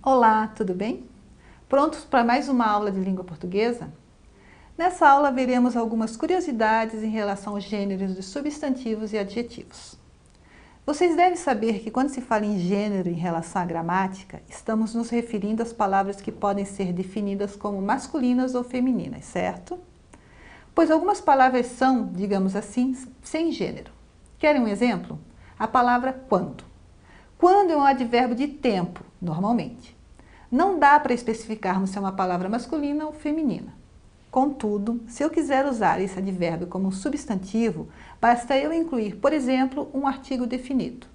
Olá, tudo bem? Prontos para mais uma aula de língua portuguesa? Nessa aula veremos algumas curiosidades em relação aos gêneros de substantivos e adjetivos. Vocês devem saber que quando se fala em gênero em relação à gramática, estamos nos referindo às palavras que podem ser definidas como masculinas ou femininas, certo? Pois algumas palavras são, digamos assim, sem gênero. Querem um exemplo? A palavra quando. Quando é um advérbio de tempo, normalmente. Não dá para especificarmos se é uma palavra masculina ou feminina. Contudo, se eu quiser usar esse advérbio como um substantivo, basta eu incluir, por exemplo, um artigo definido.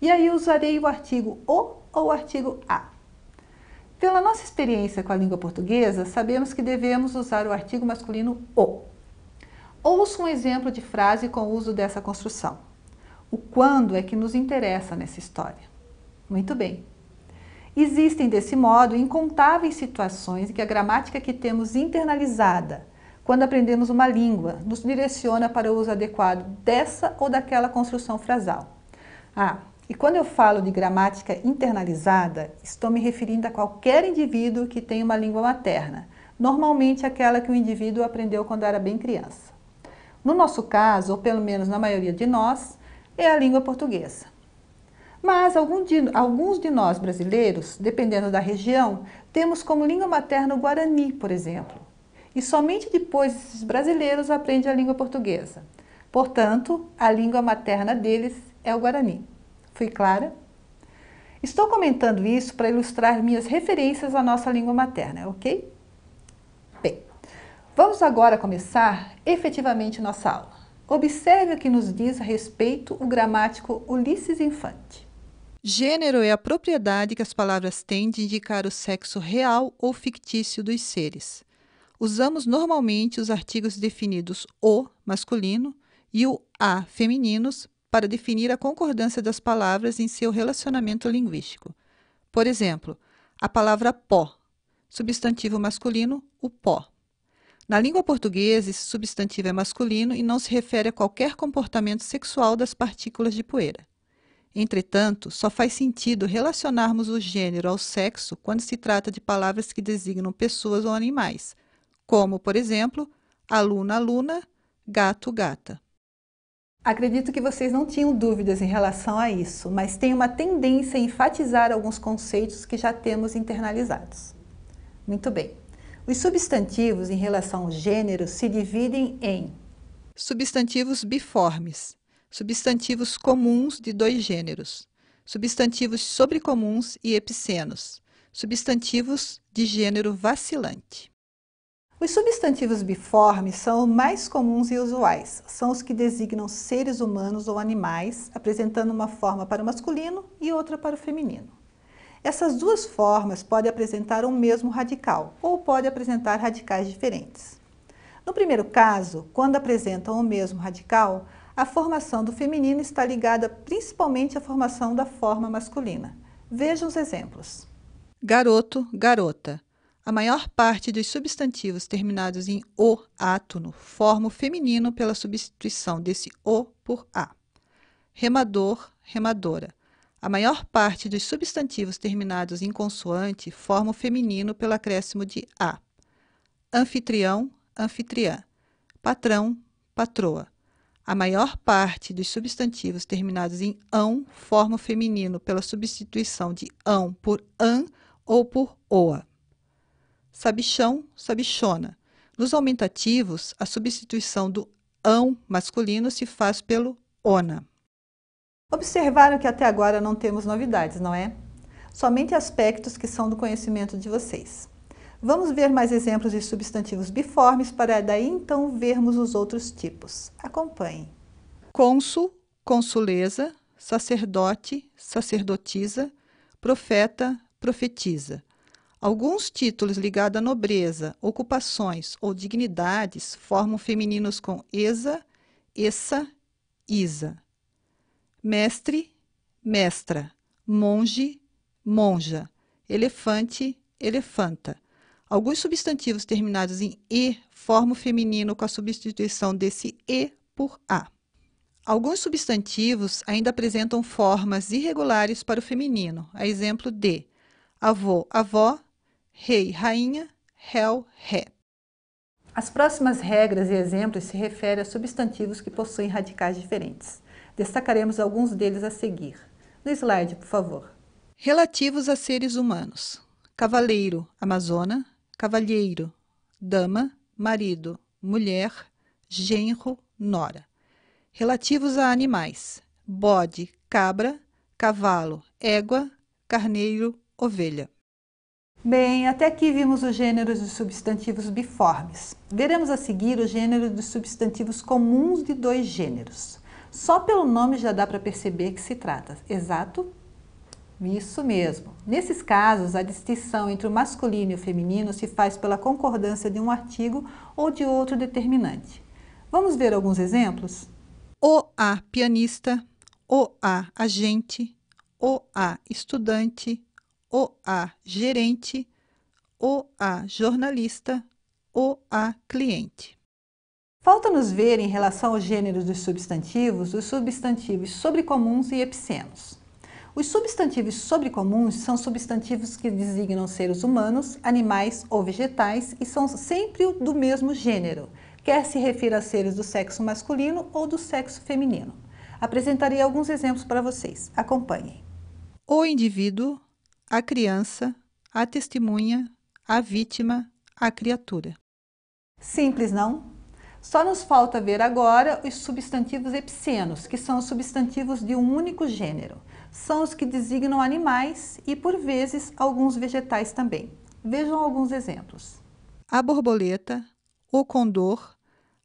E aí usarei o artigo o ou o artigo a. Pela nossa experiência com a língua portuguesa, sabemos que devemos usar o artigo masculino o. Ouça um exemplo de frase com o uso dessa construção. O quando é que nos interessa nessa história. Muito bem. Existem, desse modo, incontáveis situações em que a gramática que temos internalizada, quando aprendemos uma língua, nos direciona para o uso adequado dessa ou daquela construção frasal. E quando eu falo de gramática internalizada, estou me referindo a qualquer indivíduo que tem uma língua materna, normalmente aquela que o indivíduo aprendeu quando era bem criança. No nosso caso, ou pelo menos na maioria de nós, é a língua portuguesa. Mas alguns de nós brasileiros, dependendo da região, temos como língua materna o Guarani, por exemplo. E somente depois esses brasileiros aprendem a língua portuguesa. Portanto, a língua materna deles é o Guarani. Fui clara? Estou comentando isso para ilustrar minhas referências à nossa língua materna, ok? Bem, vamos agora começar efetivamente nossa aula. Observe o que nos diz a respeito o gramático Ulisses Infante. Gênero é a propriedade que as palavras têm de indicar o sexo real ou fictício dos seres. Usamos normalmente os artigos definidos o, masculino, e o a, femininos, para definir a concordância das palavras em seu relacionamento linguístico. Por exemplo, a palavra pó, substantivo masculino, o pó. Na língua portuguesa, esse substantivo é masculino e não se refere a qualquer comportamento sexual das partículas de poeira. Entretanto, só faz sentido relacionarmos o gênero ao sexo quando se trata de palavras que designam pessoas ou animais, como, por exemplo, aluna, aluna, gato, gata. Acredito que vocês não tinham dúvidas em relação a isso, mas tem uma tendência a enfatizar alguns conceitos que já temos internalizados. Muito bem. Os substantivos em relação ao gênero se dividem em substantivos biformes, substantivos comuns de dois gêneros, substantivos sobrecomuns e epicenos, substantivos de gênero vacilante. Os substantivos biformes são os mais comuns e usuais. São os que designam seres humanos ou animais, apresentando uma forma para o masculino e outra para o feminino. Essas duas formas podem apresentar um mesmo radical, ou podem apresentar radicais diferentes. No primeiro caso, quando apresentam o mesmo radical, a formação do feminino está ligada principalmente à formação da forma masculina. Vejam os exemplos. Garoto, garota. A maior parte dos substantivos terminados em o átono forma o feminino pela substituição desse o por a. Remador, remadora. A maior parte dos substantivos terminados em consoante forma o feminino pelo acréscimo de a. Anfitrião, anfitriã. Patrão, patroa. A maior parte dos substantivos terminados em ão forma o feminino pela substituição de ão por an ou por oa. Sabichão, sabichona. Nos aumentativos, a substituição do ão masculino se faz pelo ona. Observaram que até agora não temos novidades, não é? Somente aspectos que são do conhecimento de vocês. Vamos ver mais exemplos de substantivos biformes para daí então vermos os outros tipos. Acompanhem. Cônsul, consuleza, sacerdote, sacerdotisa, profeta, profetiza. Alguns títulos ligados à nobreza, ocupações ou dignidades formam femininos com esa, essa, isa. Mestre, mestra. Monge, monja. Elefante, elefanta. Alguns substantivos terminados em e formam o feminino com a substituição desse e por a. Alguns substantivos ainda apresentam formas irregulares para o feminino, a exemplo de avô, avó, rei, rainha, réu, ré. As próximas regras e exemplos se referem a substantivos que possuem radicais diferentes. Destacaremos alguns deles a seguir. No slide, por favor. Relativos a seres humanos: cavaleiro, amazona, cavalheiro, dama, marido, mulher, genro, nora. Relativos a animais: bode, cabra, cavalo, égua, carneiro, ovelha. Bem, até aqui vimos os gêneros de substantivos biformes. Veremos a seguir o gênero de substantivos comuns de dois gêneros. Só pelo nome já dá para perceber que se trata, exato? Isso mesmo. Nesses casos, a distinção entre o masculino e o feminino se faz pela concordância de um artigo ou de outro determinante. Vamos ver alguns exemplos? O a pianista, o a agente, o a estudante, o a gerente, o a jornalista, o a cliente. Falta-nos ver, em relação aos gêneros dos substantivos, os substantivos sobrecomuns e epicenos. Os substantivos sobrecomuns são substantivos que designam seres humanos, animais ou vegetais e são sempre do mesmo gênero, quer se refira a seres do sexo masculino ou do sexo feminino. Apresentarei alguns exemplos para vocês. Acompanhem. O indivíduo, a criança, a testemunha, a vítima, a criatura. Simples, não? Só nos falta ver agora os substantivos epicenos, que são os substantivos de um único gênero. São os que designam animais e, por vezes, alguns vegetais também. Vejam alguns exemplos. A borboleta, o condor,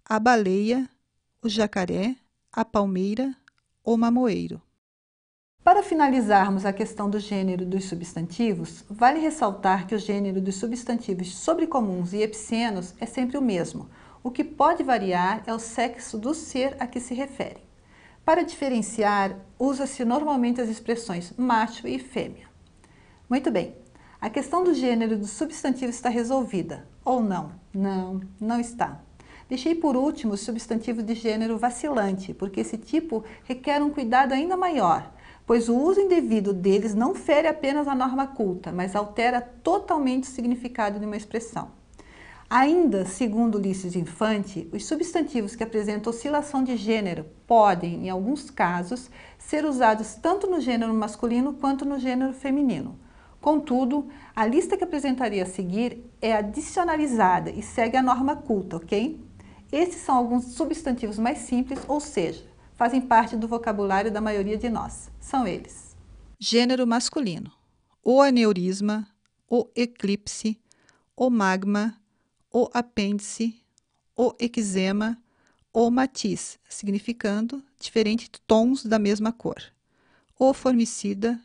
a baleia, o jacaré, a palmeira, o mamoeiro. Para finalizarmos a questão do gênero dos substantivos, vale ressaltar que o gênero dos substantivos sobrecomuns e epicenos é sempre o mesmo. O que pode variar é o sexo do ser a que se refere. Para diferenciar, usa-se normalmente as expressões macho e fêmea. Muito bem, a questão do gênero do substantivo está resolvida, ou não? Não está. Deixei por último os substantivos de gênero vacilante, porque esse tipo requer um cuidado ainda maior, pois o uso indevido deles não fere apenas a norma culta, mas altera totalmente o significado de uma expressão. Ainda, segundo Ulisses Infante, os substantivos que apresentam oscilação de gênero podem, em alguns casos, ser usados tanto no gênero masculino quanto no gênero feminino. Contudo, a lista que apresentarei a seguir é adicionalizada e segue a norma culta, ok? Esses são alguns substantivos mais simples, ou seja, fazem parte do vocabulário da maioria de nós. São eles: gênero masculino: o aneurisma, o eclipse, o magma, o apêndice, o eczema, o matiz, significando diferentes tons da mesma cor. O formicida,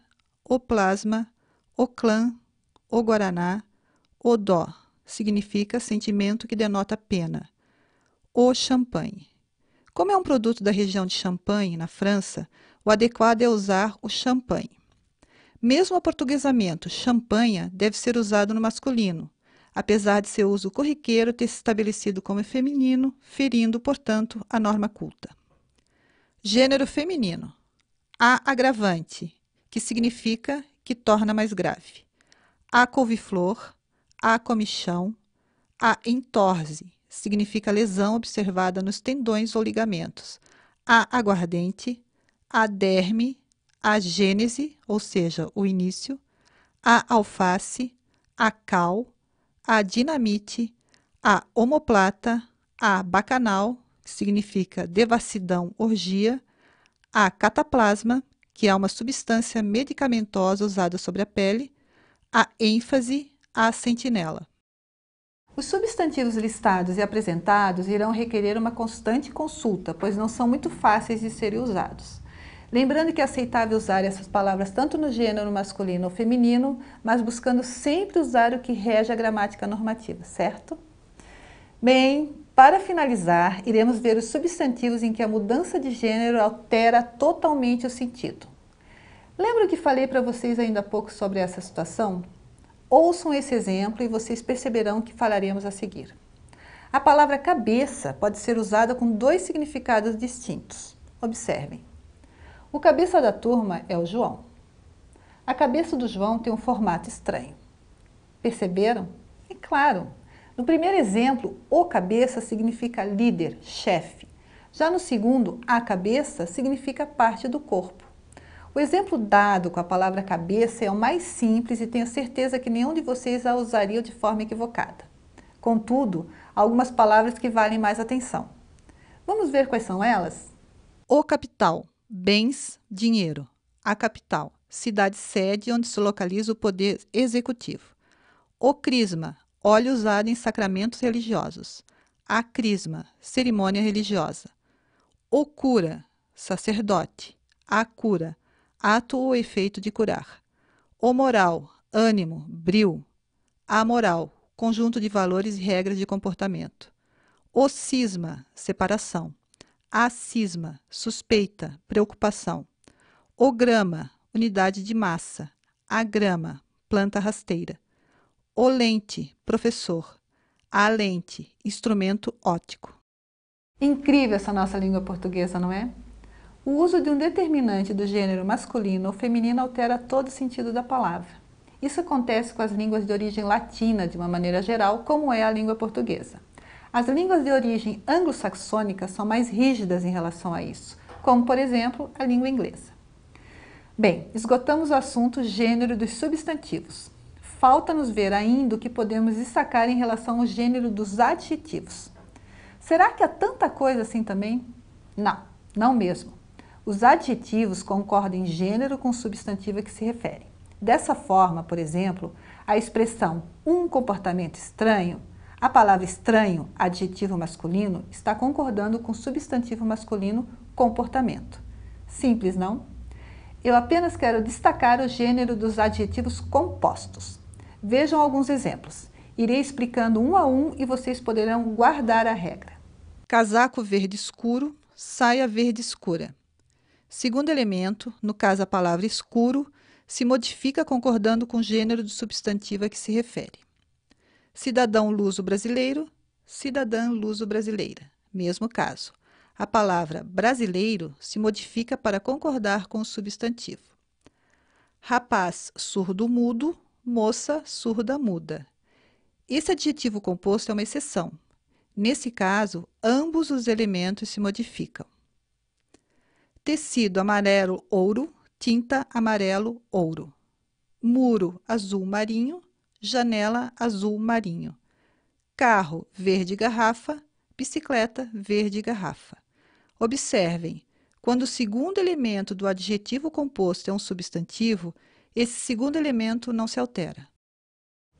o plasma, o clã, o guaraná, o dó, significa sentimento que denota pena. O champanhe. Como é um produto da região de Champagne, na França, o adequado é usar o champanhe. Mesmo o aportuguesamento champanha deve ser usado no masculino, apesar de seu uso corriqueiro ter se estabelecido como feminino, ferindo, portanto, a norma culta. Gênero feminino: a agravante, que significa que torna mais grave. A couve-flor, a comichão, a entorse, significa lesão observada nos tendões ou ligamentos. A aguardente, a derme, a gênese, ou seja, o início, a alface, a cal, a dinamite, a omoplata, a bacanal, que significa devassidão, orgia, a cataplasma, que é uma substância medicamentosa usada sobre a pele, a ênfase, a sentinela. Os substantivos listados e apresentados irão requerer uma constante consulta, pois não são muito fáceis de serem usados. Lembrando que é aceitável usar essas palavras tanto no gênero masculino ou feminino, mas buscando sempre usar o que rege a gramática normativa, certo? Bem, para finalizar, iremos ver os substantivos em que a mudança de gênero altera totalmente o sentido. Lembra que falei para vocês ainda há pouco sobre essa situação? Ouçam esse exemplo e vocês perceberão o que falaremos a seguir. A palavra cabeça pode ser usada com dois significados distintos. Observem. O cabeça da turma é o João. A cabeça do João tem um formato estranho. Perceberam? É claro. No primeiro exemplo, o cabeça significa líder, chefe. Já no segundo, a cabeça significa parte do corpo. O exemplo dado com a palavra cabeça é o mais simples e tenho certeza que nenhum de vocês a usaria de forma equivocada. Contudo, há algumas palavras que valem mais atenção. Vamos ver quais são elas? O capital, bens, dinheiro. A capital, cidade-sede onde se localiza o poder executivo. O crisma, óleo usado em sacramentos religiosos. A crisma, cerimônia religiosa. O cura, sacerdote. A cura, ato ou efeito de curar. O moral, ânimo, bril. A moral, conjunto de valores e regras de comportamento. O cisma, separação. A cisma, suspeita, preocupação. O grama, unidade de massa. A grama, planta rasteira. O lente, professor. A lente, instrumento óptico. Incrível essa nossa língua portuguesa, não é? O uso de um determinante do gênero masculino ou feminino altera todo o sentido da palavra. Isso acontece com as línguas de origem latina, de uma maneira geral, como é a língua portuguesa. As línguas de origem anglo-saxônica são mais rígidas em relação a isso, como, por exemplo, a língua inglesa. Bem, esgotamos o assunto gênero dos substantivos. Falta-nos ver ainda o que podemos destacar em relação ao gênero dos adjetivos. Será que há tanta coisa assim também? Não, não mesmo. Os adjetivos concordam em gênero com o substantivo a que se refere. Dessa forma, por exemplo, a expressão um comportamento estranho, a palavra estranho, adjetivo masculino, está concordando com o substantivo masculino comportamento. Simples, não? Eu apenas quero destacar o gênero dos adjetivos compostos. Vejam alguns exemplos. Irei explicando um a um e vocês poderão guardar a regra. Casaco verde escuro, saia verde escura. Segundo elemento, no caso a palavra escuro, se modifica concordando com o gênero do substantivo a que se refere. Cidadão luso-brasileiro, cidadã luso-brasileira. Mesmo caso. A palavra brasileiro se modifica para concordar com o substantivo. Rapaz surdo-mudo, moça surda-muda. Esse adjetivo composto é uma exceção. Nesse caso, ambos os elementos se modificam. Tecido amarelo-ouro, tinta amarelo-ouro. Muro azul marinho, janela azul marinho. Carro verde garrafa, bicicleta verde garrafa. Observem, quando o segundo elemento do adjetivo composto é um substantivo, esse segundo elemento não se altera.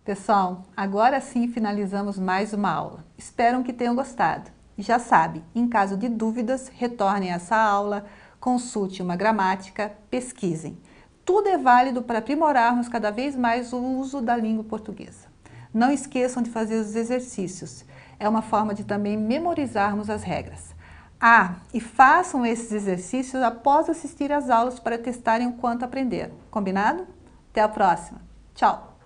Pessoal, agora sim finalizamos mais uma aula. Espero que tenham gostado. E já sabe, em caso de dúvidas, retornem a essa aula, consulte uma gramática, pesquisem. Tudo é válido para aprimorarmos cada vez mais o uso da língua portuguesa. Não esqueçam de fazer os exercícios. É uma forma de também memorizarmos as regras. E façam esses exercícios após assistir às aulas para testarem o quanto aprenderam. Combinado? Até a próxima. Tchau!